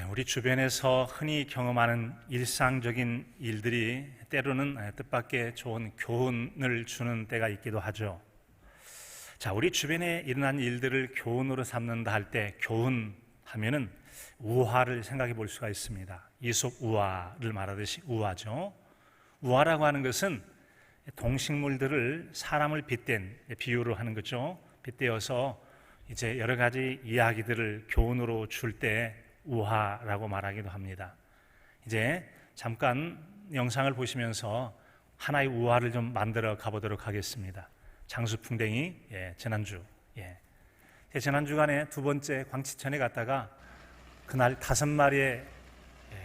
우리 주변에서 흔히 경험하는 일상적인 일들이 때로는 뜻밖의 좋은 교훈을 주는 때가 있기도 하죠. 자, 우리 주변에 일어난 일들을 교훈으로 삼는다 할 때 교훈 하면은 우화를 생각해 볼 수가 있습니다. 이솝 우화를 말하듯이 우화죠. 우화라고 하는 것은 동식물들을 사람을 빗댄 비유로 하는 거죠. 빗대어서 이제 여러 가지 이야기들을 교훈으로 줄 때 우화라고 말하기도 합니다. 이제 잠깐 영상을 보시면서 하나의 우화를 좀 만들어 가보도록 하겠습니다. 장수풍뎅이, 지난주. 지난주간에 두 번째 광치천에 갔다가 그날 5마리의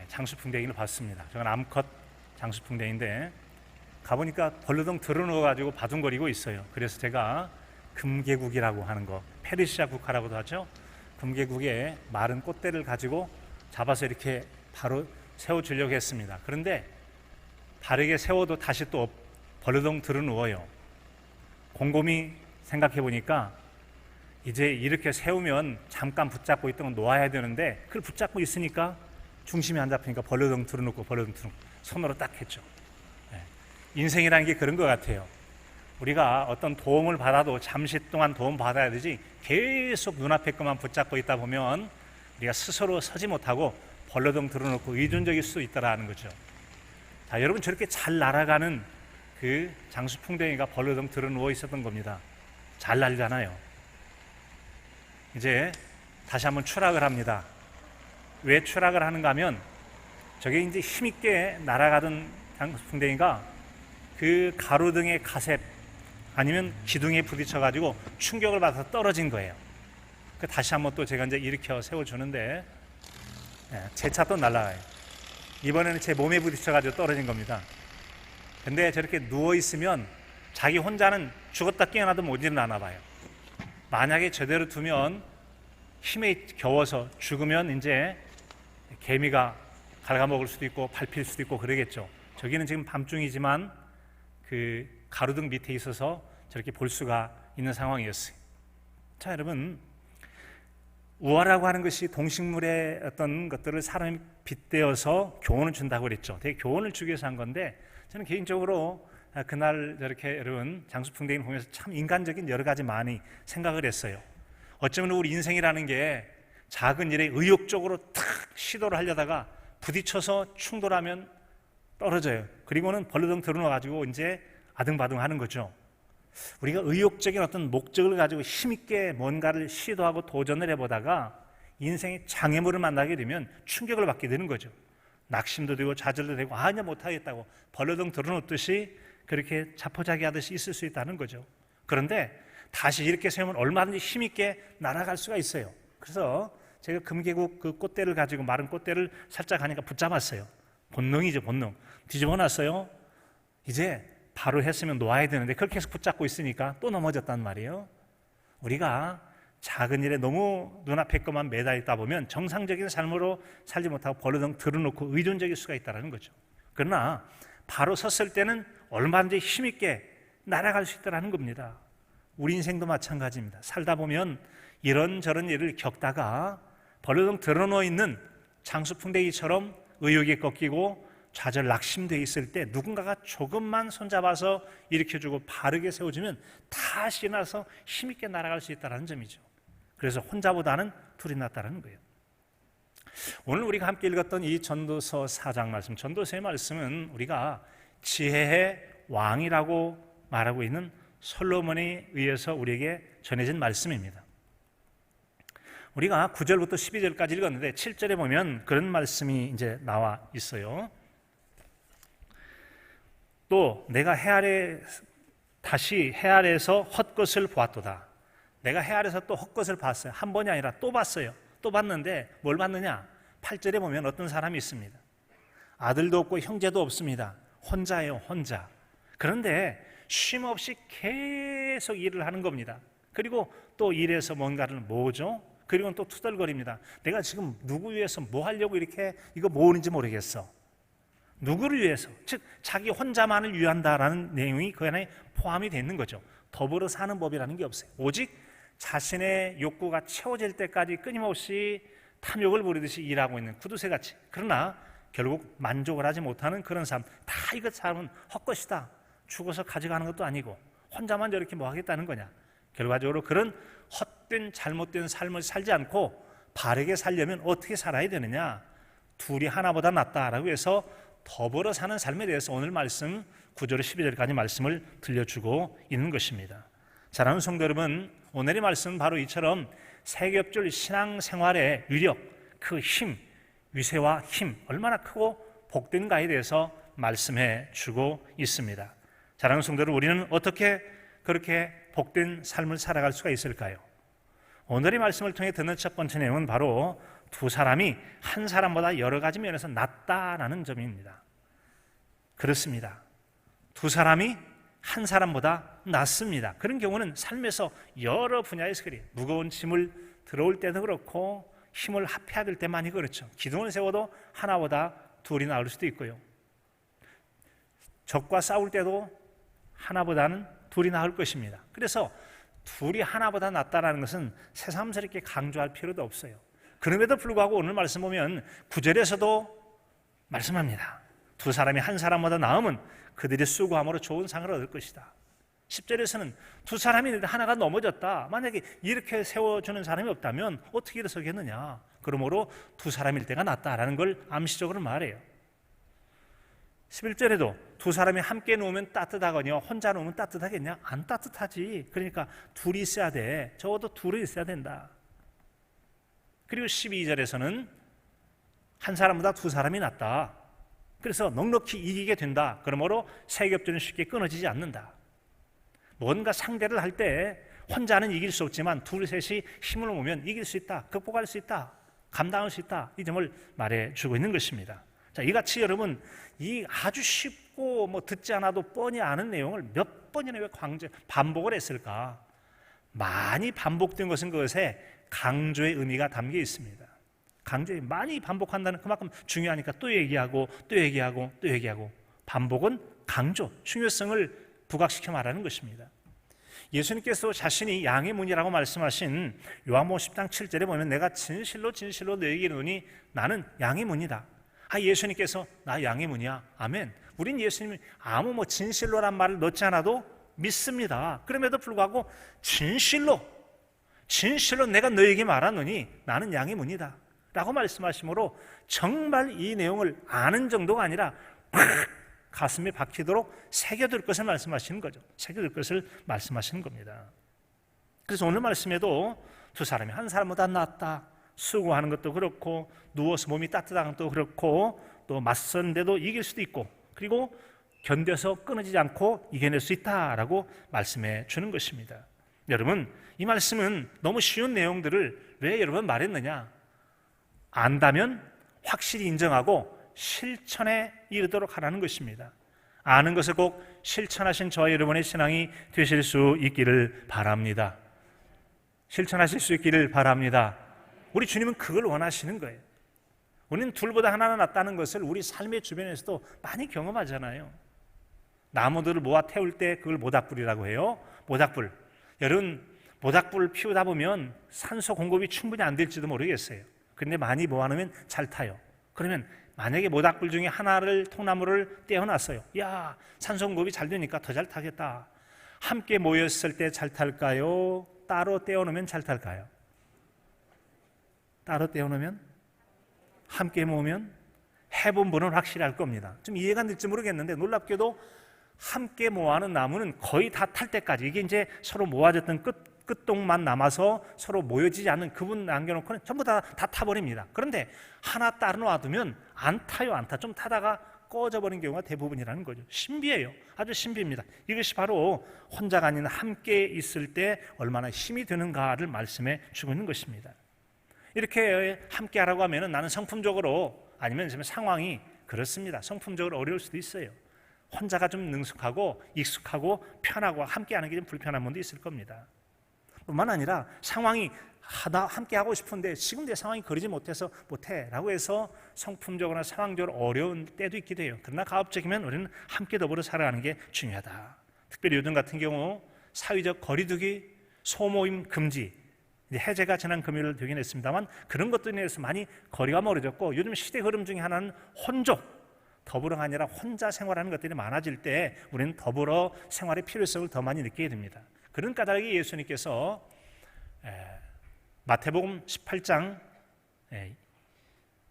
장수풍뎅이를 봤습니다. 저건 암컷 장수풍뎅이인데 가보니까 벌러덩 들어누워가지고 바둥거리고 있어요. 그래서 제가 금계국이라고 하는 거, 페르시아 국화라고도 하죠. 금계국에 마른 꽃대를 가지고 잡아서 이렇게 바로 세워주려고 했습니다. 그런데 바르게 세워도 다시 또 벌러덩 들어누워요. 곰곰이 생각해 보니까 이제 이렇게 세우면 잠깐 붙잡고 있던 건 놓아야 되는데 그걸 붙잡고 있으니까 중심이 안 잡히니까 벌러덩 들어놓고 손으로 딱 했죠. 인생이라는 게 그런 것 같아요. 우리가 어떤 도움을 받아도 잠시 동안 도움 받아야 되지 계속 눈앞에 것만 붙잡고 있다 보면 우리가 스스로 서지 못하고 벌러덩 들어놓고 의존적일 수 있다라는 거죠. 자, 여러분 저렇게 잘 날아가는 그 장수풍뎅이가 벌러덩 들어 누워 있었던 겁니다. 잘 날잖아요. 이제 다시 한번 추락을 합니다. 왜 추락을 하는가 하면 저게 이제 힘있게 날아가던 장수풍뎅이가 그 가로등의 가셉 아니면 기둥에 부딪혀가지고 충격을 받아서 떨어진 거예요. 다시 한번 또 제가 이제 일으켜 세워주는데 제 차 또 날아가요. 이번에는 제 몸에 부딪혀가지고 떨어진 겁니다. 근데 저렇게 누워있으면 자기 혼자는 죽었다 깨어나도 못 일어나나 봐요. 만약에 제대로 두면 힘에 겨워서 죽으면 이제 개미가 갉아먹을 수도 있고 밟힐 수도 있고 그러겠죠. 저기는 지금 밤중이지만 그 가로등 밑에 있어서 저렇게 볼 수가 있는 상황이었어요. 자, 여러분, 우화라고 하는 것이 동식물의 어떤 것들을 사람이 빗대어서 교훈을 준다고 그랬죠. 되게 교훈을 주기 위해서 한 건데 저는 개인적으로 그날 저렇게 여러분 장수풍뎅이를 보면서 참 인간적인 여러 가지 많이 생각을 했어요. 어쩌면 우리 인생이라는 게 작은 일에 의욕적으로 탁 시도를 하려다가 부딪혀서 충돌하면 떨어져요. 그리고는 벌러덩 들어놔가지고 이제 아등바등 하는 거죠. 우리가 의욕적인 어떤 목적을 가지고 힘있게 뭔가를 시도하고 도전을 해보다가 인생의 장애물을 만나게 되면 충격을 받게 되는 거죠. 낙심도 되고 좌절도 되고 이제 못하겠다고 벌러덩 들어놓듯이 그렇게 자포자기 하듯이 있을 수 있다는 거죠. 그런데 다시 이렇게 세우면 얼마든지 힘있게 날아갈 수가 있어요. 그래서 제가 금계국 그 꽃대를 가지고 마른 꽃대를 살짝 하니까 붙잡았어요. 본능이죠, 본능. 뒤집어 놨어요. 이제 바로 했으면 놓아야 되는데 그렇게 해서 붙잡고 있으니까 또 넘어졌단 말이에요. 우리가 작은 일에 너무 눈앞에 것만 매달리다 보면 정상적인 삶으로 살지 못하고 벌러덩 들어놓고 의존적일 수가 있다는 거죠. 그러나 바로 섰을 때는 얼마든지 힘있게 날아갈 수 있다는 겁니다. 우리 인생도 마찬가지입니다. 살다 보면 이런저런 일을 겪다가 벌러덩 들어놓여 있는 장수풍뎅이처럼 의욕에 꺾이고 좌절 낙심되어 있을 때 누군가가 조금만 손잡아서 일으켜주고 바르게 세워주면 다시 일어나서 힘있게 날아갈 수 있다는 점이죠. 그래서 혼자보다는 둘이 낫다는 거예요. 오늘 우리가 함께 읽었던 이 전도서 4장 말씀, 전도서의 말씀은 우리가 지혜의 왕이라고 말하고 있는 솔로몬에 의해서 우리에게 전해진 말씀입니다. 우리가 9절부터 12절까지 읽었는데 7절에 보면 그런 말씀이 이제 나와 있어요. 또 내가 다시 해 아래에서 헛것을 보았도다. 내가 해 아래에서 또 헛것을 봤어요. 한 번이 아니라 또 봤어요. 또 봤는데 뭘 봤느냐? 8절에 보면 어떤 사람이 있습니다. 아들도 없고 형제도 없습니다. 혼자예요, 혼자. 그런데 쉼 없이 계속 일을 하는 겁니다. 그리고 또 일해서 뭔가를 모으죠. 그리고 또 투덜거립니다. 내가 지금 누구 위해서 뭐 하려고 이렇게 이거 모으는지 모르겠어. 누구를 위해서? 즉 자기 혼자만을 위한다라는 내용이 그 안에 포함이 되어 있는 거죠. 더불어 사는 법이라는 게 없어요. 오직 자신의 욕구가 채워질 때까지 끊임없이 탐욕을 부리듯이 일하고 있는 구두쇠같이. 그러나 결국 만족을 하지 못하는 그런 삶. 다 이것 삶은 헛것이다. 죽어서 가져가는 것도 아니고 혼자만 저렇게 뭐 하겠다는 거냐. 결과적으로 그런 헛된 잘못된 삶을 살지 않고 바르게 살려면 어떻게 살아야 되느냐. 둘이 하나보다 낫다라고 해서 더불어 사는 삶에 대해서 오늘 말씀 9절 12절까지 말씀을 들려주고 있는 것입니다. 사랑하는 성도 여러분, 오늘의 말씀은 바로 이처럼 세겹줄 신앙생활의 위력, 그 힘, 위세와 힘 얼마나 크고 복된가에 대해서 말씀해 주고 있습니다. 사랑하는 성도 여러분, 우리는 어떻게 그렇게 복된 삶을 살아갈 수가 있을까요? 오늘의 말씀을 통해 듣는 첫 번째 내용은 바로 두 사람이 한 사람보다 여러 가지 면에서 낫다라는 점입니다. 그렇습니다. 두 사람이 한 사람보다 낫습니다. 그런 경우는 삶에서 여러 분야에서 그래요. 무거운 짐을 들어올 때도 그렇고 힘을 합해야 될 때 많이 그렇죠. 기둥을 세워도 하나보다 둘이 나을 수도 있고요. 적과 싸울 때도 하나보다는 둘이 나을 것입니다. 그래서 둘이 하나보다 낫다는 것은 새삼스럽게 강조할 필요도 없어요. 그럼에도 불구하고 오늘 말씀 보면 9절에서도 말씀합니다. 두 사람이 한 사람보다 나으면 그들이 수고함으로 좋은 상을 얻을 것이다. 10절에서는 두 사람이 있는데 하나가 넘어졌다. 만약에 이렇게 세워주는 사람이 없다면 어떻게 일어서겠느냐. 그러므로 두 사람일 때가 낫다라는 걸 암시적으로 말해요. 11절에도 두 사람이 함께 놓으면 따뜻하거니와 혼자 놓으면 따뜻하겠냐? 안 따뜻하지. 그러니까 둘이 있어야 돼. 적어도 둘이 있어야 된다. 그리고 12절에서는 한 사람보다 두 사람이 낫다. 그래서 넉넉히 이기게 된다. 그러므로 세겹줄은 쉽게 끊어지지 않는다. 뭔가 상대를 할 때 혼자는 이길 수 없지만 둘 셋이 힘을 모으면 이길 수 있다. 극복할 수 있다. 감당할 수 있다. 이 점을 말해주고 있는 것입니다. 자, 이같이 여러분 이 아주 쉽고 뭐 듣지 않아도 뻔히 아는 내용을 몇 번이나 왜 반복을 했을까? 많이 반복된 것은 그것에 강조의 의미가 담겨 있습니다. 강조에 많이 반복한다는 그만큼 중요하니까 또 얘기하고 또 얘기하고 또 얘기하고 반복은 강조, 중요성을 부각시켜 말하는 것입니다. 예수님께서 자신이 양의 문이라고 말씀하신 요한복음 10장 7절에 보면 내가 진실로 진실로 너희에게 이르노니 나는 양의 문이다. 예수님께서 나 양의 문이야. 아멘. 우린 예수님이 아무 진실로란 말을 넣지 않아도 믿습니다. 그럼에도 불구하고 진실로 내가 너희에게 말하노니 나는 양의 문이다 라고 말씀하시므로 정말 이 내용을 아는 정도가 아니라 가슴에 박히도록 새겨둘 것을 말씀하시는 거죠. 새겨둘 것을 말씀하시는 겁니다. 그래서 오늘 말씀에도 두 사람이 한 사람보다 낫다. 수고하는 것도 그렇고 누워서 몸이 따뜻한 것도 그렇고 또 맞섰는데도 이길 수도 있고 그리고 견뎌서 끊어지지 않고 이겨낼 수 있다라고 말씀해 주는 것입니다. 여러분, 이 말씀은 너무 쉬운 내용들을 왜 여러 번 말했느냐? 안다면 확실히 인정하고 실천에 이르도록 하라는 것입니다. 아는 것을 꼭 실천하신 저와 여러분의 신앙이 되실 수 있기를 바랍니다. 실천하실 수 있기를 바랍니다. 우리 주님은 그걸 원하시는 거예요. 우리는 둘보다 하나가 낫다는 것을 우리 삶의 주변에서도 많이 경험하잖아요. 나무들을 모아 태울 때 그걸 모닥불이라고 해요. 모닥불. 여러분, 모닥불을 피우다 보면 산소 공급이 충분히 안 될지도 모르겠어요. 그런데 많이 모아놓으면 잘 타요. 그러면 만약에 모닥불 중에 하나를 통나무를 떼어놨어요. 야, 산소 공급이 잘 되니까 더 잘 타겠다. 함께 모였을 때 잘 탈까요? 따로 떼어놓으면 잘 탈까요? 따로 떼어놓으면? 함께 모으면? 해본 분은 확실히 알 겁니다. 좀 이해가 안 될지 모르겠는데 놀랍게도 함께 모아놓은 나무는 거의 다 탈 때까지 이게 이제 서로 모아졌던 끝동만 남아서 서로 모여지지 않는 그분 남겨놓고는 전부 다 타버립니다. 그런데 하나 따로 놔두면 안 타요. 안 타. 좀 타다가 꺼져버린 경우가 대부분이라는 거죠. 신비해요. 아주 신비입니다. 이것이 바로 혼자가 아닌 함께 있을 때 얼마나 힘이 되는가를 말씀해 주고 있는 것입니다. 이렇게 함께 하라고 하면 나는 성품적으로 아니면 상황이 그렇습니다. 성품적으로 어려울 수도 있어요. 혼자가 좀 능숙하고 익숙하고 편하고 함께 하는 게 좀 불편한 분도 있을 겁니다. 뿐만 아니라 상황이 나 함께 하고 싶은데 지금 내 상황이 그러지 못해서 못해라고 해서 성품적으로나 상황적으로 어려운 때도 있기도 해요. 그러나 가급적이면 우리는 함께 더불어 살아가는 게 중요하다. 특별히 요즘 같은 경우 사회적 거리두기, 소모임 금지 이제 해제가 지난 금요일 되긴 했습니다만 그런 것들에 인해서 많이 거리가 멀어졌고 요즘 시대 흐름 중에 하나는 혼족, 더불어가 아니라 혼자 생활하는 것들이 많아질 때 우리는 더불어 생활의 필요성을 더 많이 느끼게 됩니다. 그런 까닭에 예수님께서 마태복음 18장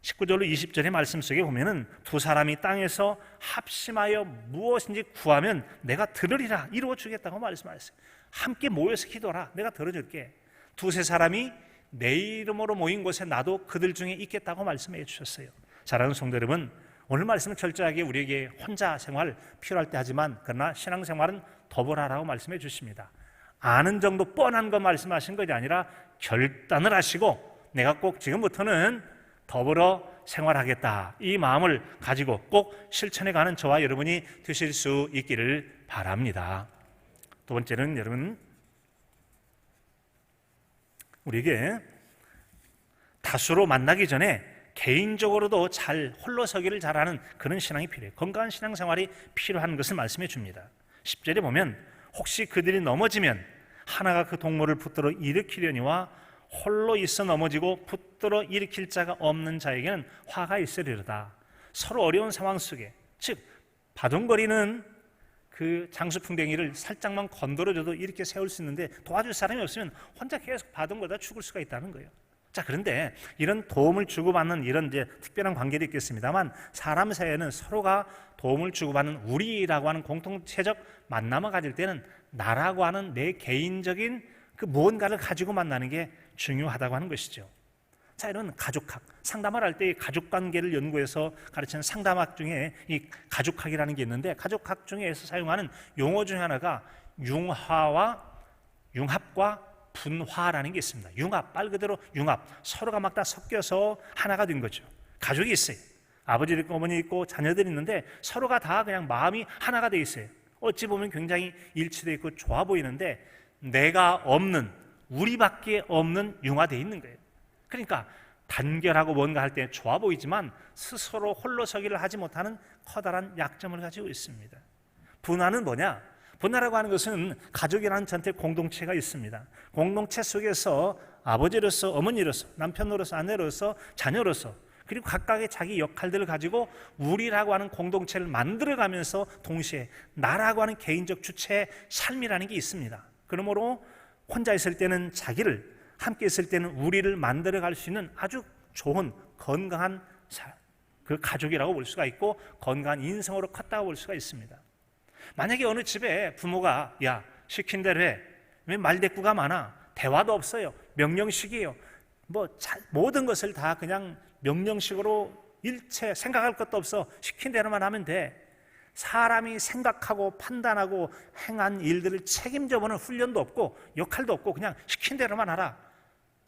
19절로 20절의 말씀 속에 보면은 두 사람이 땅에서 합심하여 무엇인지 구하면 내가 들으리라 이루어 주겠다고 말씀하셨어요. 함께 모여서 기도하라, 내가 들어줄게. 두세 사람이 내 이름으로 모인 곳에 나도 그들 중에 있겠다고 말씀해 주셨어요. 사랑하는 성도 여러분, 오늘 말씀은 철저하게 우리에게 혼자 생활 필요할 때 하지만 그러나 신앙생활은 더불어라고 말씀해 주십니다. 아는 정도 뻔한 거 말씀하신 것이 아니라 결단을 하시고 내가 꼭 지금부터는 더불어 생활하겠다, 이 마음을 가지고 꼭 실천해가는 저와 여러분이 되실 수 있기를 바랍니다. 두 번째는 여러분, 우리에게 다수로 만나기 전에 개인적으로도 잘 홀로 서기를 잘하는 그런 신앙이 필요해요. 건강한 신앙생활이 필요한 것을 말씀해 줍니다. 10절에 보면 혹시 그들이 넘어지면 하나가 그 동물을 붙들어 일으키려니와 홀로 있어 넘어지고 붙들어 일으킬 자가 없는 자에게는 화가 있으리로다. 서로 어려운 상황 속에, 즉 바둥거리는 그 장수풍뎅이를 살짝만 건드려줘도 이렇게 세울 수 있는데 도와줄 사람이 없으면 혼자 계속 바둥거리다 죽을 수가 있다는 거예요. 자, 그런데 이런 도움을 주고받는 이런 이제 특별한 관계도 있겠습니다만 사람 사이에는 서로가 도움을 주고받는 우리라고 하는 공통체적 만남을 가질 때는 나라고 하는 내 개인적인 그 무언가를 가지고 만나는 게 중요하다고 하는 것이죠. 자, 이런 가족학, 상담을 할 때 가족관계를 연구해서 가르치는 상담학 중에 이 가족학이라는 게 있는데 가족학 중에서 사용하는 용어 중에 하나가 융합과 분화라는 게 있습니다. 융합, 말 그대로 융합, 서로가 막 다 섞여서 하나가 된 거죠. 가족이 있어요. 아버지 있고 어머니 있고 자녀들이 있는데 서로가 다 그냥 마음이 하나가 돼 있어요. 어찌 보면 굉장히 일치되어 있고 좋아 보이는데 내가 없는, 우리밖에 없는 융화되어 있는 거예요. 그러니까 단결하고 뭔가 할 때 좋아 보이지만 스스로 홀로 서기를 하지 못하는 커다란 약점을 가지고 있습니다. 분화는 뭐냐? 분화라고 하는 것은 가족이라는 전체 공동체가 있습니다. 공동체 속에서 아버지로서, 어머니로서, 남편으로서, 아내로서, 자녀로서 그리고 각각의 자기 역할들을 가지고 우리라고 하는 공동체를 만들어가면서 동시에 나라고 하는 개인적 주체의 삶이라는 게 있습니다. 그러므로 혼자 있을 때는 자기를, 함께 있을 때는 우리를 만들어갈 수 있는 아주 좋은 건강한 그 가족이라고 볼 수가 있고 건강한 인성으로 컸다고 볼 수가 있습니다. 만약에 어느 집에 부모가 야 시킨 대로 해, 왜 말대꾸가 많아, 대화도 없어요, 명령식이에요, 모든 것을 다 그냥 명령식으로 일체 생각할 것도 없어, 시킨 대로만 하면 돼. 사람이 생각하고 판단하고 행한 일들을 책임져보는 훈련도 없고 역할도 없고 그냥 시킨 대로만 하라.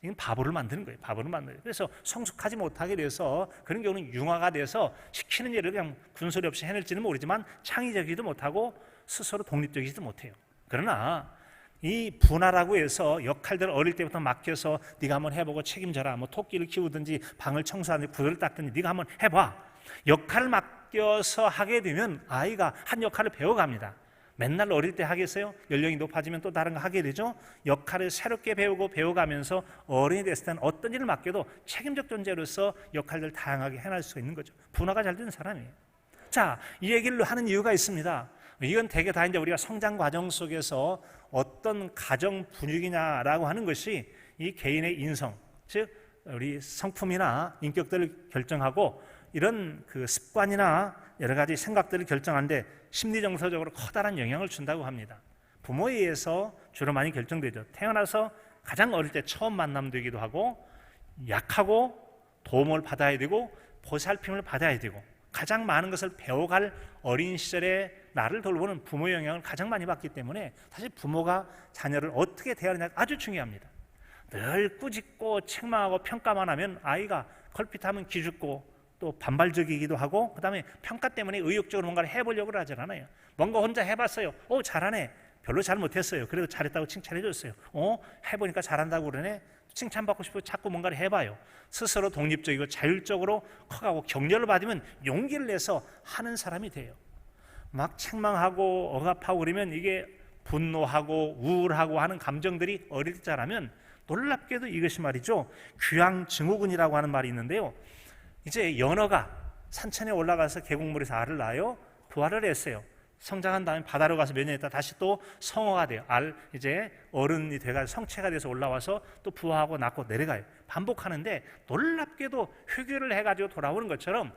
이건 바보를 만드는 거예요. 바보를 만드는 거예요. 그래서 성숙하지 못하게 돼서 그런 경우는 융화가 돼서 시키는 일을 그냥 군소리 없이 해낼지는 모르지만 창의적이지도 못하고 스스로 독립적이지도 못해요. 그러나 이 분화라고 해서 역할들을 어릴 때부터 맡겨서 네가 한번 해보고 책임져라. 토끼를 키우든지 방을 청소하든지 구두를 닦든지 네가 한번 해봐. 역할을 맡겨서 하게 되면 아이가 한 역할을 배워갑니다. 맨날 어릴 때 하겠어요? 연령이 높아지면 또 다른 거 하게 되죠. 역할을 새롭게 배우고 배워가면서 어른이 됐을 때는 어떤 일을 맡겨도 책임적 존재로서 역할들을 다양하게 해낼 수 있는 거죠. 분화가 잘 되는 사람이에요. 자, 이 얘기를 하는 이유가 있습니다. 이건 대개 다 이제 우리가 성장 과정 속에서 어떤 가정 분위기냐라고 하는 것이 이 개인의 인성, 즉 우리 성품이나 인격들을 결정하고 이런 그 습관이나 여러 가지 생각들을 결정하는데 심리정서적으로 커다란 영향을 준다고 합니다. 부모에 의해서 주로 많이 결정되죠. 태어나서 가장 어릴 때 처음 만남되기도 하고 약하고 도움을 받아야 되고 보살핌을 받아야 되고 가장 많은 것을 배워갈 어린 시절에 나를 돌보는 부모의 영향을 가장 많이 받기 때문에 사실 부모가 자녀를 어떻게 대하느냐가 아주 중요합니다. 늘 꾸짖고 책망하고 평가만 하면 아이가 걸핏하면 기죽고 또 반발적이기도 하고 그 다음에 평가 때문에 의욕적으로 뭔가를 해보려고 하지 않아요. 뭔가 혼자 해봤어요. 잘하네. 별로 잘 못했어요. 그래도 잘했다고 칭찬해줬어요. 해보니까 잘한다고 그러네. 칭찬받고 싶어 자꾸 뭔가를 해봐요. 스스로 독립적이고 자율적으로 커가고 격려를 받으면 용기를 내서 하는 사람이 돼요. 막 책망하고 억압하고 그러면 이게 분노하고 우울하고 하는 감정들이 어릴 때 자라면 놀랍게도 이것이 말이죠, 귀향증후군이라고 하는 말이 있는데요, 이제 연어가 산천에 올라가서 계곡물에서 알을 낳아요. 부화를 했어요. 성장한 다음에 바다로 가서 몇 년 있다 다시 또 성어가 돼요. 이제 어른이 돼가지고 성체가 돼서 올라와서 또 부화하고 낳고 내려가요. 반복하는데 놀랍게도 회귀를 해가지고 돌아오는 것처럼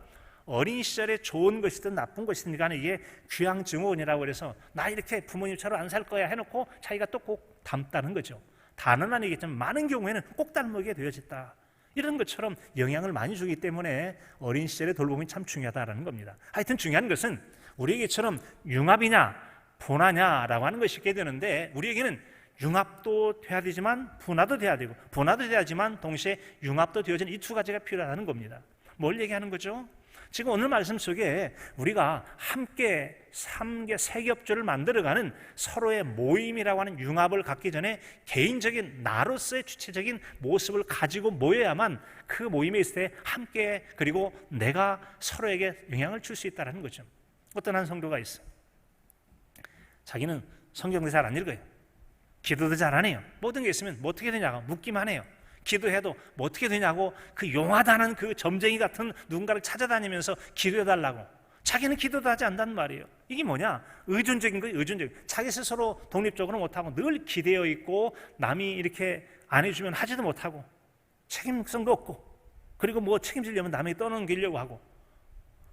어린 시절에 좋은 것이든 나쁜 것이든 간에 이게 귀향증후군이라고 그래서 나 이렇게 부모님처럼 안 살 거야 해놓고 자기가 또 꼭 닮다는 거죠. 다는 아니겠지만 많은 경우에는 꼭 닮게 되어졌다. 이런 것처럼 영향을 많이 주기 때문에 어린 시절의 돌봄이 참 중요하다는 겁니다. 하여튼 중요한 것은 우리에게처럼 융합이냐 분화냐라고 하는 것이 있게 되는데, 우리에게는 융합도 돼야 되지만 분화도 돼야 되고, 분화도 돼야지만 동시에 융합도 되어지는 이 두 가지가 필요하다는 겁니다. 뭘 얘기하는 거죠? 지금 오늘 말씀 속에 우리가 함께 세겹조를 만들어가는 서로의 모임이라고 하는 융합을 갖기 전에 개인적인 나로서의 주체적인 모습을 가지고 모여야만 그 모임에 있을 때 함께, 그리고 내가 서로에게 영향을 줄 수 있다는 거죠. 어떤 한 성도가 있어. 자기는 성경도 잘 안 읽어요. 기도도 잘 안 해요. 모든 게 있으면 뭐 어떻게 되냐고 묻기만 해요. 기도해도 뭐 어떻게 되냐고 그 용하다는 그 점쟁이 같은 누군가를 찾아다니면서 기도해달라고. 자기는 기도도 하지 않는단 말이에요. 이게 뭐냐? 의존적인 거예요. 의존적인. 자기 스스로 독립적으로 못하고 늘 기대어 있고, 남이 이렇게 안 해주면 하지도 못하고, 책임성도 없고, 그리고 뭐 책임지려면 남에게 떠넘기려고 하고,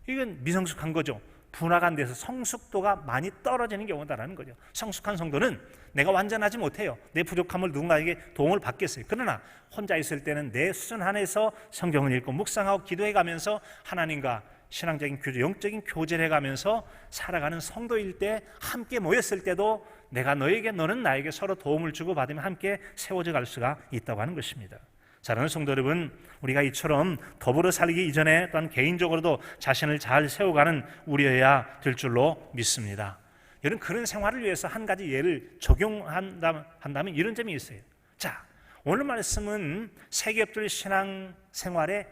이건 미성숙한 거죠. 분화가 안 돼서 성숙도가 많이 떨어지는 경우다라는 거죠. 성숙한 성도는 내가 완전하지 못해요. 내 부족함을 누군가에게 도움을 받겠어요. 그러나 혼자 있을 때는 내 수준 안에서 성경을 읽고 묵상하고 기도해가면서 하나님과 신앙적인 교제, 영적인 교제를 해가면서 살아가는 성도일 때, 함께 모였을 때도 내가 너에게, 너는 나에게 서로 도움을 주고 받으면 함께 세워져 갈 수가 있다고 하는 것입니다. 사랑하는 성도 여러분, 우리가 이처럼 더불어 살기 이전에 또한 개인적으로도 자신을 잘 세워가는 우리여야 될 줄로 믿습니다. 여러분, 그런 생활을 위해서 한 가지 예를 적용한다면 이런 점이 있어요. 자, 오늘 말씀은 세겹들 신앙 생활의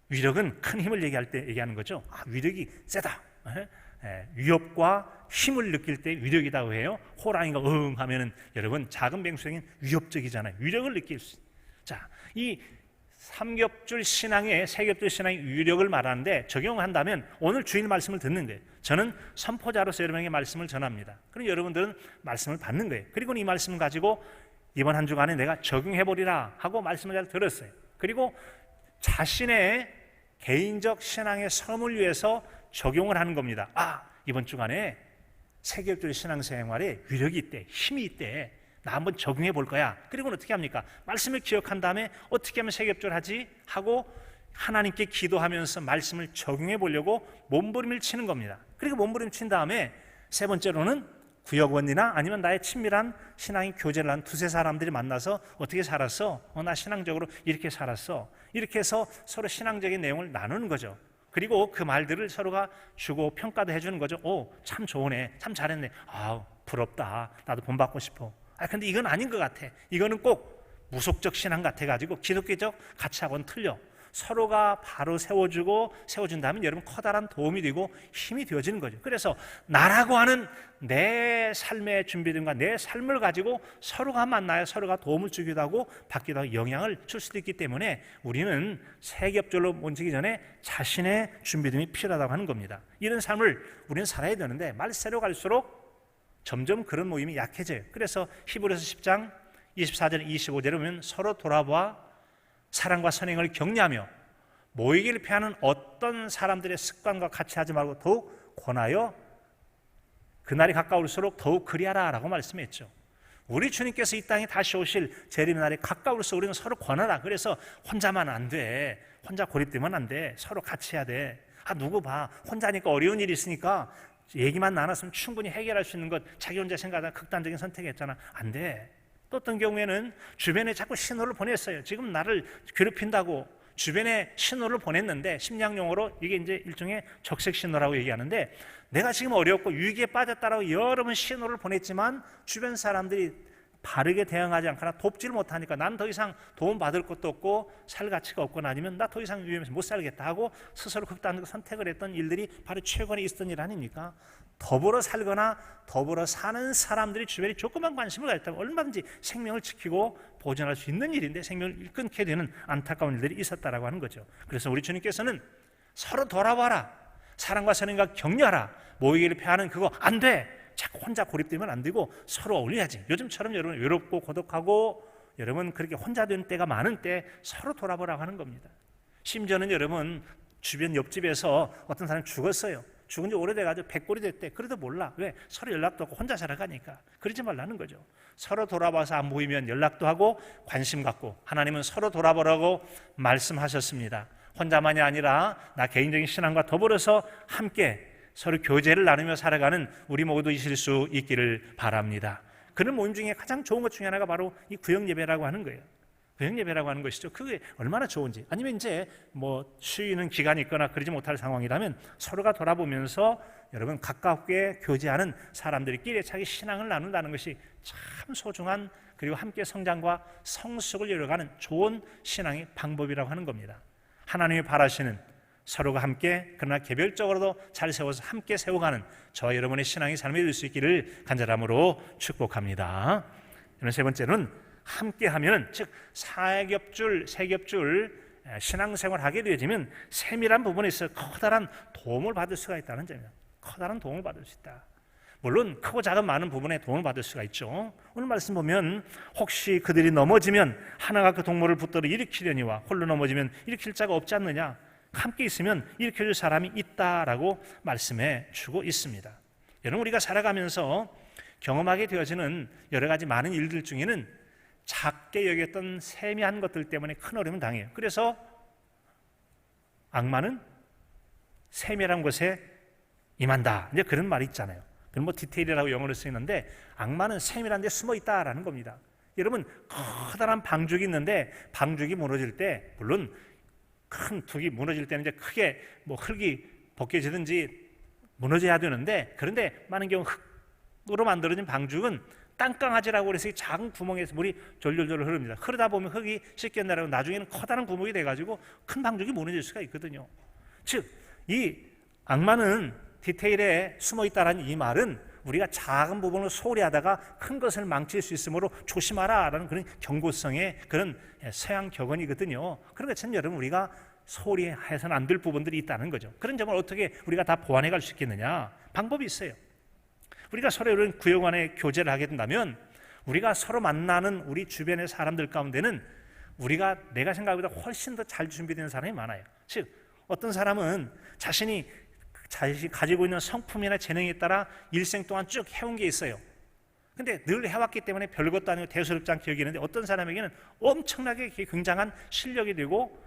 위력은 큰 힘을 얘기할 때 얘기하는 거죠. 위력이 세다. 위협과 힘을 느낄 때 위력이라고 해요. 호랑이가 응 하면은 여러분 작은 뱅수에겐 위협적이잖아요. 위력을 느낄 수 있어요. 자, 이 삼겹줄 신앙의, 세겹줄 신앙의 위력을 말하는데 적용한다면 오늘 주일 말씀을 듣는 거예요. 저는 선포자로서 여러분에게 말씀을 전합니다. 그럼 여러분들은 말씀을 받는 거예요. 그리고 이 말씀을 가지고 이번 한 주간에 내가 적용해보리라 하고 말씀을 잘 들었어요. 그리고 자신의 개인적 신앙의 삶을 위해서 적용을 하는 겁니다. 이번 주간에 세겹줄 신앙생활에 위력이 있대, 힘이 있대, 나 한번 적용해 볼 거야. 그리고는 어떻게 합니까? 말씀을 기억한 다음에 어떻게 하면 세겹줄 하지? 하고 하나님께 기도하면서 말씀을 적용해 보려고 몸부림을 치는 겁니다. 그리고 몸부림 친 다음에 세 번째로는 구역원이나 아니면 나의 친밀한 신앙의 교제를 한 두세 사람들이 만나서 어떻게 살았어? 나 신앙적으로 이렇게 살았어. 이렇게 해서 서로 신앙적인 내용을 나누는 거죠. 그리고 그 말들을 서로가 주고 평가도 해주는 거죠. 참 좋으네, 참 잘했네, 부럽다, 나도 본받고 싶어. 근데 이건 아닌 것 같아. 이거는 꼭 무속적 신앙 같아가지고 기독교적 가치하고는 틀려. 서로가 바로 세워준다면 여러분 커다란 도움이 되고 힘이 되어지는 거죠. 그래서 나라고 하는 내 삶의 준비됨과 내 삶을 가지고 서로가 만나야 서로가 도움을 주기도 하고 받기도 하고 영향을 줄 수도 있기 때문에 우리는 세겹절로 옮기기 전에 자신의 준비됨이 필요하다고 하는 겁니다. 이런 삶을 우리는 살아야 되는데 말세로 갈수록 점점 그런 모임이 약해져요. 그래서 히브리서 10장 24절 25절에 보면 서로 돌아보아 사랑과 선행을 격려하며 모이기를 피하는 어떤 사람들의 습관과 같이 하지 말고 더욱 권하여 그날이 가까울수록 더욱 그리하라 라고 말씀했죠. 우리 주님께서 이 땅에 다시 오실 재림의 날이 가까울수록 우리는 서로 권하라. 그래서 혼자만 안 돼, 혼자 고립되면 안 돼, 서로 같이 해야 돼. 누구 봐, 혼자니까 어려운 일이 있으니까 얘기만 나눴으면 충분히 해결할 수 있는 것 자기 혼자 생각하다가 극단적인 선택했잖아. 안 돼. 또 어떤 경우에는 주변에 자꾸 신호를 보냈어요. 지금 나를 괴롭힌다고 주변에 신호를 보냈는데, 심리학용어로 이게 이제 일종의 적색 신호라고 얘기하는데, 내가 지금 어렵고 위기에 빠졌다라고 여러 번 신호를 보냈지만 주변 사람들이 바르게 대응하지 않거나 돕지를 못하니까 난 더 이상 도움받을 것도 없고 살 가치가 없거나 아니면 나 더 이상 위험해서 못 살겠다 하고 스스로 극단적 선택을 했던 일들이 바로 최근에 있었던 일 아닙니까? 더불어 살거나 더불어 사는 사람들이 주변에 조그만 관심을 가졌다면 얼마든지 생명을 지키고 보존할 수 있는 일인데 생명을 끊게 되는 안타까운 일들이 있었다라고 하는 거죠. 그래서 우리 주님께서는 서로 돌아봐라, 사랑과 선행과 격려하라, 모이기를 패하는 그거 안 돼. 자꾸 혼자 고립되면 안 되고 서로 어울려야지. 요즘처럼 여러분 외롭고 고독하고 여러분 그렇게 혼자 되는 때가 많은 때 서로 돌아보라고 하는 겁니다. 심지어는 여러분 주변 옆집에서 어떤 사람이 죽었어요. 죽은 지 오래돼가지고 100골이 됐대. 그래도 몰라. 왜? 서로 연락도 없고 혼자 살아가니까. 그러지 말라는 거죠. 서로 돌아봐서 안 보이면 연락도 하고 관심 갖고, 하나님은 서로 돌아보라고 말씀하셨습니다. 혼자만이 아니라 나 개인적인 신앙과 더불어서 함께 서로 교제를 나누며 살아가는 우리 모두 있을 수 있기를 바랍니다. 그런 모임 중에 가장 좋은 것 중에 하나가 바로 이 구역 예배라고 하는 거예요. 구역 예배라고 하는 것이죠. 그게 얼마나 좋은지. 아니면 이제 뭐 쉬는 기간이 있거나 그러지 못할 상황이라면 서로가 돌아보면서 여러분 가깝게 교제하는 사람들끼리 자기 신앙을 나눈다는 것이 참 소중한, 그리고 함께 성장과 성숙을 이루어가는 좋은 신앙의 방법이라고 하는 겁니다. 하나님이 바라시는 서로가 함께 그러나 개별적으로도 잘 세워서 함께 세워가는 저와 여러분의 신앙의 삶이 될 수 있기를 간절함으로 축복합니다. 세 번째는 함께하면, 즉 사겹줄, 세겹줄 신앙생활을 하게 되어지면 세밀한 부분에서 커다란 도움을 받을 수가 있다는 점이에요. 커다란 도움을 받을 수 있다. 물론 크고 작은 많은 부분에 도움을 받을 수가 있죠. 오늘 말씀 보면 혹시 그들이 넘어지면 하나가 그 동물을 붙들어 일으키려니와 홀로 넘어지면 일으킬 자가 없지 않느냐. 함께 있으면 일으켜줄 사람이 있다라고 말씀해 주고 있습니다. 여러분 우리가 살아가면서 경험하게 되어지는 여러 가지 많은 일들 중에는 작게 여겼던 세미한 것들 때문에 큰 어려움을 당해요. 그래서 악마는 세밀한 곳에 임한다, 이제 그런 말이 있잖아요. 그건 뭐 디테일이라고 영어로 쓰이는데 악마는 세밀한 데 숨어 있다라는 겁니다. 여러분 커다란 방죽이 있는데 방죽이 무너질 때, 물론 큰 둑이 무너질 때는 이제 크게 뭐 흙이 벗겨지든지 무너져야 되는데, 그런데 많은 경우 흙으로 만들어진 방죽은 땅강아지라고 그래서 작은 구멍에서 물이 졸졸졸 흐릅니다. 흐르다 보면 흙이 씻겨 내려가고 나중에는 커다란 구멍이 돼가지고 큰 방죽이 무너질 수가 있거든요. 즉, 이 악마는 디테일에 숨어 있다라는 이 말은 우리가 작은 부분을 소홀히 하다가 큰 것을 망칠 수 있으므로 조심하라 라는 그런 경고성의 그런 서양 격언이거든요. 그런 것처럼 여러분 우리가 소홀히 해서는 안 될 부분들이 있다는 거죠. 그런 점을 어떻게 우리가 다 보완해 갈 수 있겠느냐? 방법이 있어요. 우리가 서로 이런 구역 안에 교제를 하게 된다면 우리가 서로 만나는 우리 주변의 사람들 가운데는 우리가 내가 생각보다 훨씬 더 잘 준비된 사람이 많아요. 즉 어떤 사람은 자신이 가지고 있는 성품이나 재능에 따라 일생 동안 쭉 해온 게 있어요. 근데 늘 해왔기 때문에 별것도 아니고 대수롭지 않게 여기는데, 어떤 사람에게는 엄청나게 굉장한 실력이 되고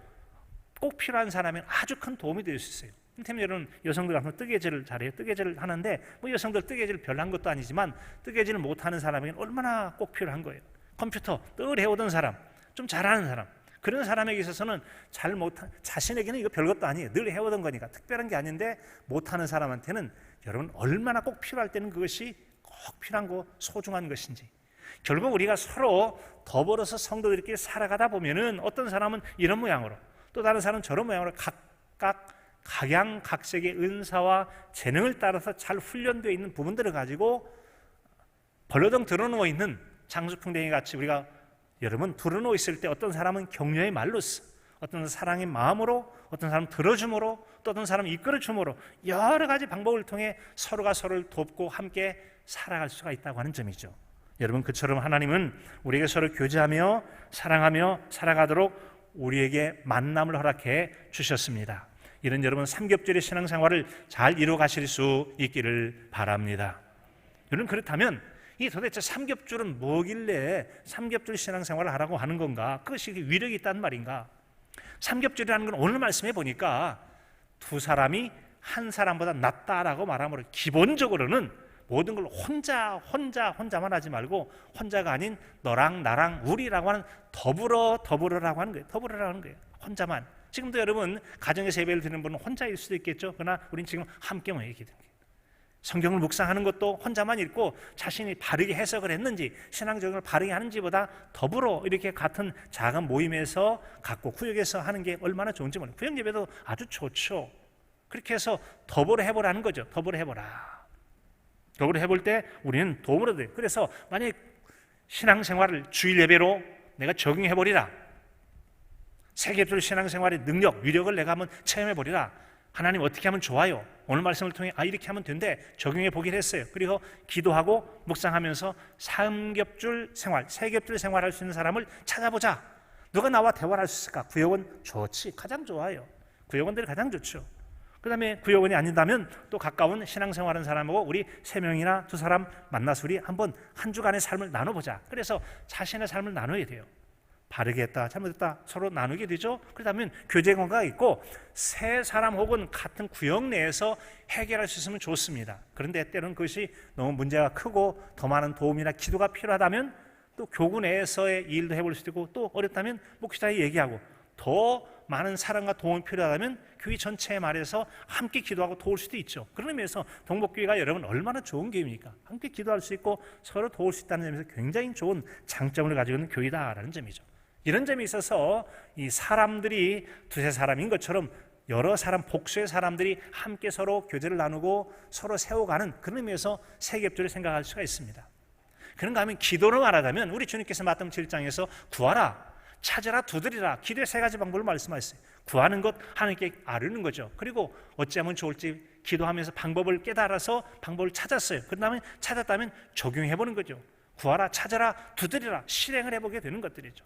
꼭 필요한 사람은 아주 큰 도움이 될 수 있어요. 이를테면 여러분 여성들 같은 뜨개질을 잘해요. 뜨개질을 하는데 뭐 여성들 뜨개질 별로 한 것도 아니지만 뜨개질을 못하는 사람에게는 얼마나 꼭 필요한 거예요. 컴퓨터 늘 해오던 사람, 좀 잘하는 사람, 그런 사람에게 있어서는 자신에게는 이거 별것도 아니에요. 늘 해오던 거니까 특별한 게 아닌데 못하는 사람한테는 여러분 얼마나 꼭 필요할 때는 그것이 꼭 필요한 거, 소중한 것인지. 결국 우리가 서로 더불어서 성도들끼리 살아가다 보면은 어떤 사람은 이런 모양으로, 또 다른 사람은 저런 모양으로 각각 각양각색의 은사와 재능을 따라서 잘 훈련되어 있는 부분들을 가지고 벌러덩 드러누워 있는 장수풍뎅이 같이 우리가 여러분 드러누워 있을 때 어떤 사람은 격려의 말로써, 어떤 사랑의 마음으로, 어떤 사람은 들어줌으로, 또 어떤 사람은 이끌어줌으로 여러 가지 방법을 통해 서로가 서로를 돕고 함께 살아갈 수가 있다고 하는 점이죠. 여러분 그처럼 하나님은 우리에게 서로 교제하며 사랑하며 살아가도록 우리에게 만남을 허락해 주셨습니다. 이런 여러분 삼겹줄의 신앙생활을 잘 이루어 가실 수 있기를 바랍니다. 여러분 그렇다면 이 도대체 삼겹줄은 뭐길래 삼겹줄 신앙생활을 하라고 하는 건가? 그것이 위력이 있다는 말인가? 삼겹줄이라는 건 오늘 말씀해 보니까 두 사람이 한 사람보다 낫다라고 말하므로 기본적으로는 모든 걸 혼자만 하지 말고 혼자가 아닌 너랑 나랑 우리라고 하는 더불어라고 하는 거예요. 더불어라고 하는 거예요. 혼자만. 지금도 여러분 가정에서 예배를 드리는 분은 혼자일 수도 있겠죠. 그러나 우리는 지금 함께 모이게 됩니다. 성경을 묵상하는 것도 혼자만 읽고 자신이 바르게 해석을 했는지 신앙적으로 바르게 하는지보다 더불어 이렇게 같은 작은 모임에서 갖고 구역에서 하는 게 얼마나 좋은지 모르겠어요. 구역 예배도 아주 좋죠. 그렇게 해서 더불어 해보라는 거죠. 더불어 해보라. 더불어 해볼 때 우리는 도움으로 돼요. 그래서 만약에 신앙생활을 주일 예배로 내가 적용해버리라. 세계적으로 신앙생활의 능력, 위력을 내가 한번 체험해버리라. 하나님 어떻게 하면 좋아요? 오늘 말씀을 통해 이렇게 하면 된대. 적용해 보기를 했어요. 그리고 기도하고 묵상하면서 삼겹줄 생활, 세겹줄 생활할 수 있는 사람을 찾아보자. 누가 나와 대화를 할 수 있을까? 구역원 좋지. 가장 좋아요. 구역원들이 가장 좋죠. 그 다음에 구역원이 아닌다면 또 가까운 신앙생활하는 사람하고 우리 3명이나 2사람 만나서 우리 한번 한 주간의 삶을 나눠보자. 그래서 자신의 삶을 나눠야 돼요. 바르게 했다, 잘못했다 서로 나누게 되죠. 그렇다면 교제 관계가 있고 세 사람 혹은 같은 구역 내에서 해결할 수 있으면 좋습니다. 그런데 때로는 그것이 너무 문제가 크고 더 많은 도움이나 기도가 필요하다면 또 교구 내에서의 일도 해볼 수도 있고, 또 어렵다면 목회자에 얘기하고, 더 많은 사랑과 도움이 필요하다면 교회 전체에 말해서 함께 기도하고 도울 수도 있죠. 그런 의미에서 동복교회가 여러분 얼마나 좋은 교회입니까? 함께 기도할 수 있고 서로 도울 수 있다는 점에서 굉장히 좋은 장점을 가지고 있는 교회다라는 점이죠. 이런 점이 있어서 이 사람들이 두세 사람인 것처럼 여러 사람, 복수의 사람들이 함께 서로 교제를 나누고 서로 세워가는 그런 의미에서 세겹주를 생각할 수가 있습니다. 그런가 하면 기도를 말하자면 우리 주님께서 마태복음 7장에서 구하라, 찾으라, 두드리라, 기도의 3가지 방법을 말씀하셨어요. 구하는 것, 하나님께 아뢰는 거죠. 그리고 어찌하면 좋을지 기도하면서 방법을 깨달아서 방법을 찾았어요. 그 다음에 찾았다면 적용해보는 거죠. 구하라, 찾아라, 두드리라, 실행을 해보게 되는 것들이죠.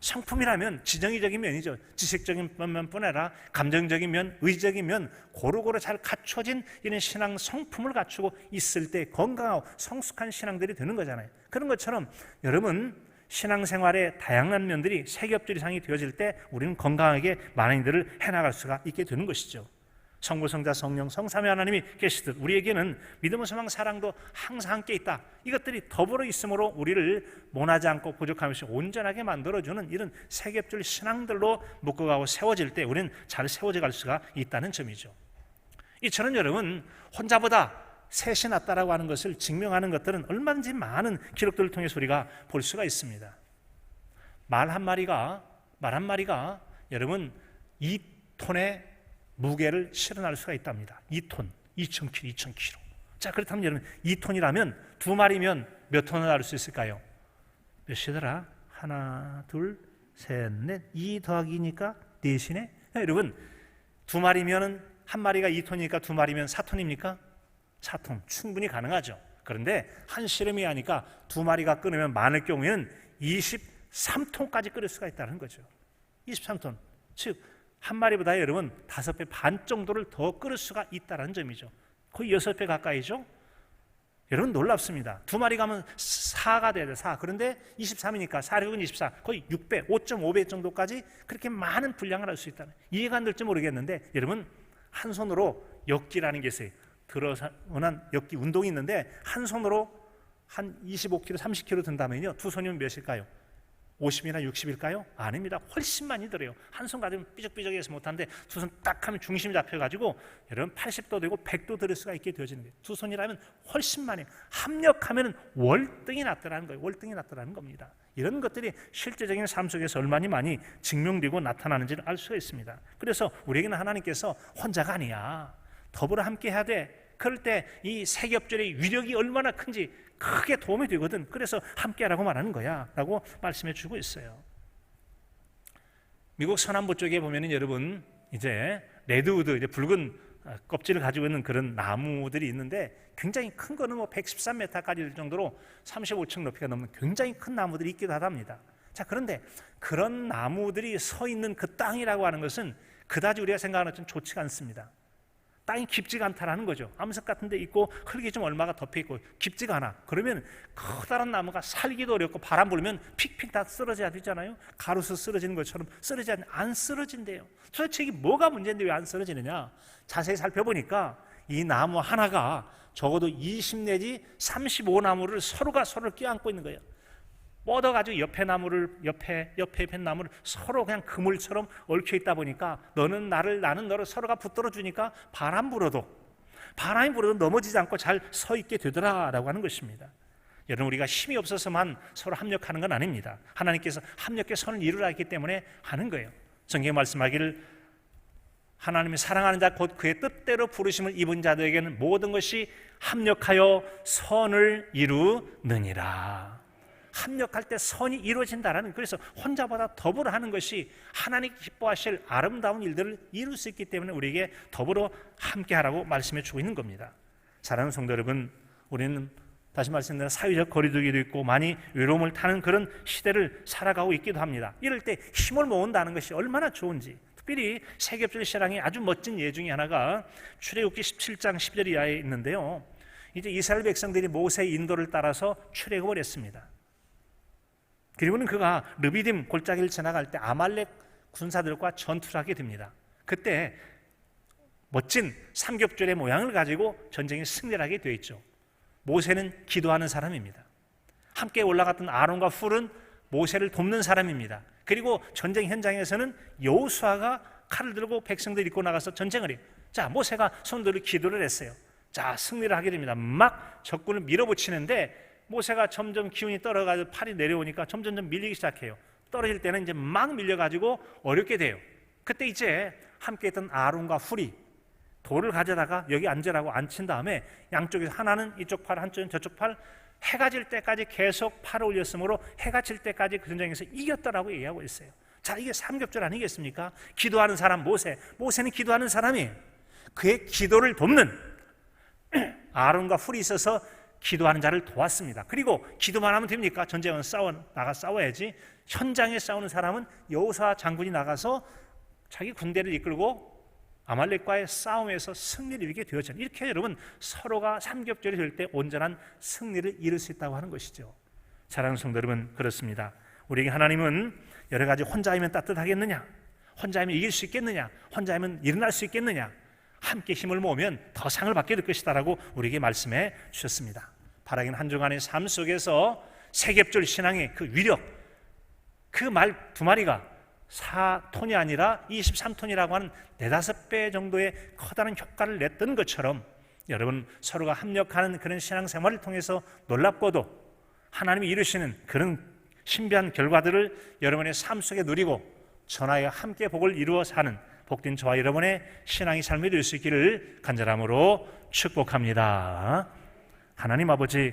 성품이라면 지정의적인 면이죠. 지식적인 면뿐 아니라 감정적인 면, 의지적인 면, 고루고루 잘 갖춰진 이런 신앙 성품을 갖추고 있을 때 건강하고 성숙한 신앙들이 되는 거잖아요. 그런 것처럼 여러분 신앙생활의 다양한 면들이 세겹줄 이상이 되어질 때 우리는 건강하게 많은 일들을 해나갈 수가 있게 되는 것이죠. 성부, 성자, 성령, 성삼위 하나님이 계시듯 우리에게는 믿음은 소망, 사랑도 항상 함께 있다. 이것들이 더불어 있으므로 우리를 모나지 않고 부족함없이 온전하게 만들어주는 이런 세겹줄 신앙들로 묶어가고 세워질 때 우리는 잘 세워져 갈 수가 있다는 점이죠. 이처럼 여러분 혼자보다 셋이 낫다라고 하는 것을 증명하는 것들은 얼마든지 많은 기록들을 통해서 우리가 볼 수가 있습니다. 말 한 마리가 여러분 2톤의 무게를 실어날 수가 있답니다. 2톤, 2,000kg. 자, 그렇다면 여러분 2톤이라면 2마리면 몇 톤을 할 수 있을까요? 몇이더라? 하나, 둘, 셋, 넷. 2 더하기니까 4이네. 여러분 2마리면 한 마리가 2톤이니까 2마리면 4톤입니까? 4톤 충분히 가능하죠. 그런데 한 씨름이 하니까 2마리가 끊으면 많을 경우에는 23톤까지 끓일 수가 있다는 거죠. 23톤. 즉 한 마리보다 여러분 5배 반 정도를 더 끓일 수가 있다는 점이죠. 거의 6배 가까이죠. 여러분 놀랍습니다. 2마리 가면 4가 돼야 돼요. 4. 그런데 23이니까 4력은 24. 거의 6배, 5.5배 정도까지 그렇게 많은 분량을 할 수 있다는. 이해가 안 될지 모르겠는데 여러분 한 손으로 엮기라는 게 있어요. 들어서는 엮기 운동이 있는데 한 손으로 한 25kg, 30kg 든다면요. 두 손이면 몇일까요? 50이나 60일까요? 아닙니다. 훨씬 많이 들어요. 한 손 가지면 삐적삐적해서 못하는데 두 손 딱 하면 중심이 잡혀가지고 여러분 80도 되고 100도 들을 수가 있게 되어지는 거예요. 두 손이라면 훨씬 많이 합력하면 월등히 낫더라는 거예요. 월등히 낫더라는 겁니다. 이런 것들이 실제적인 삶 속에서 얼마나 많이 증명되고 나타나는지를 알 수가 있습니다. 그래서 우리에게는 하나님께서 혼자가 아니야. 더불어 함께 해야 돼. 그럴 때 이 세겹줄의 위력이 얼마나 큰지 크게 도움이 되거든. 그래서 함께하라고 말하는 거야 라고 말씀해 주고 있어요. 미국 서남부 쪽에 보면은 여러분 이제 레드우드, 이제 붉은 껍질을 가지고 있는 그런 나무들이 있는데 굉장히 큰 거는 뭐 113m까지 될 정도로 35층 높이가 넘는 굉장히 큰 나무들이 있기도 하답니다. 자, 그런데 그런 나무들이 서 있는 그 땅이라고 하는 것은 그다지 우리가 생각하는 것처럼 좋지가 않습니다. 땅이 깊지가 않다라는 거죠. 암석 같은 데 있고 흙이 좀 얼마가 덮여 있고 깊지가 않아. 그러면 커다란 나무가 살기도 어렵고 바람 불면 픽픽 다 쓰러져야 되잖아요. 가로수 쓰러지는 것처럼 안 쓰러진대요. 도대체 이게 뭐가 문제인데 왜 안 쓰러지느냐? 자세히 살펴보니까 이 나무 하나가 적어도 20 내지 35나무를 서로가 서로를 껴안고 있는 거예요. 뻗어가지고 옆에 나무를 서로 그냥 그물처럼 얽혀 있다 보니까 너는 나를, 나는 너를 서로가 붙들어 주니까 바람이 불어도 넘어지지 않고 잘 서 있게 되더라라고 하는 것입니다. 여러분 우리가 힘이 없어서만 서로 합력하는 건 아닙니다. 하나님께서 합력의 선을 이루라 했기 때문에 하는 거예요. 성경에 말씀하기를 하나님이 사랑하는 자 곧 그의 뜻대로 부르심을 입은 자들에게는 모든 것이 합력하여 선을 이루느니라. 합력할 때 선이 이루어진다라는, 그래서 혼자보다 더불어 하는 것이 하나님 기뻐하실 아름다운 일들을 이룰 수 있기 때문에 우리에게 더불어 함께하라고 말씀해 주고 있는 겁니다. 사랑하는 성도 여러분, 우리는 다시 말씀드린 사회적 거리두기도 있고 많이 외로움을 타는 그런 시대를 살아가고 있기도 합니다. 이럴 때 힘을 모은다는 것이 얼마나 좋은지, 특별히 세겹절 신앙의 아주 멋진 예 중에 하나가 출애굽기 17장 10절 이하에 있는데요. 이제 이스라엘 백성들이 모세의 인도를 따라서 출애굽을 했습니다. 그리고는 그가 르비딤 골짜기를 지나갈 때 아말렉 군사들과 전투를 하게 됩니다. 그때 멋진 삼겹줄의 모양을 가지고 전쟁에 승리를 하게 되어 있죠. 모세는 기도하는 사람입니다. 함께 올라갔던 아론과 훌은 모세를 돕는 사람입니다. 그리고 전쟁 현장에서는 여호수아가 칼을 들고 백성들 이끌고 나가서 전쟁을 해요. 자, 모세가 손들어 기도를 했어요. 자, 승리를 하게 됩니다. 막 적군을 밀어붙이는데 모세가 점점 기운이 떨어가지고 팔이 내려오니까 점점 밀리기 시작해요. 떨어질 때는 이제 막 밀려가지고 어렵게 돼요. 그때 이제 함께 했던 아론과 훌이 돌을 가져다가 여기 앉으라고 앉힌 다음에 양쪽에서 하나는 이쪽 팔, 한쪽은 저쪽 팔, 해가 질 때까지 계속 팔을 올렸으므로 해가 질 때까지 그 전쟁에서 이겼다라고 얘기하고 있어요. 자, 이게 삼겹줄 아니겠습니까? 기도하는 사람 모세는 기도하는 사람이에요. 그의 기도를 돕는 아론과 훌이 있어서 기도하는 자를 도왔습니다. 그리고 기도만 하면 됩니까? 전쟁은 나가 싸워야지. 현장에 싸우는 사람은 여호수아 장군이 나가서 자기 군대를 이끌고 아말렉과의 싸움에서 승리를 이루게 되었잖아요. 이렇게 여러분 서로가 삼겹절이 될 때 온전한 승리를 이룰 수 있다고 하는 것이죠. 사랑하는 성도 여러분, 그렇습니다. 우리에게 하나님은 여러 가지 혼자이면 따뜻하겠느냐, 혼자이면 이길 수 있겠느냐, 혼자이면 일어날 수 있겠느냐, 함께 힘을 모으면 더 상을 받게 될 것이다라고 우리에게 말씀해 주셨습니다. 바라기는 한 주간의 삶 속에서 세겹절 신앙의 그 위력, 그 말 두 마리가 4톤이 아니라 23톤이라고 하는 4-5배 정도의 커다란 효과를 냈던 것처럼 여러분 서로가 합력하는 그런 신앙생활을 통해서 놀랍고도 하나님이 이루시는 그런 신비한 결과들을 여러분의 삶 속에 누리고 전하여 함께 복을 이루어 사는 복된 저와 여러분의 신앙의 삶이 될 수 있기를 간절함으로 축복합니다. 하나님 아버지,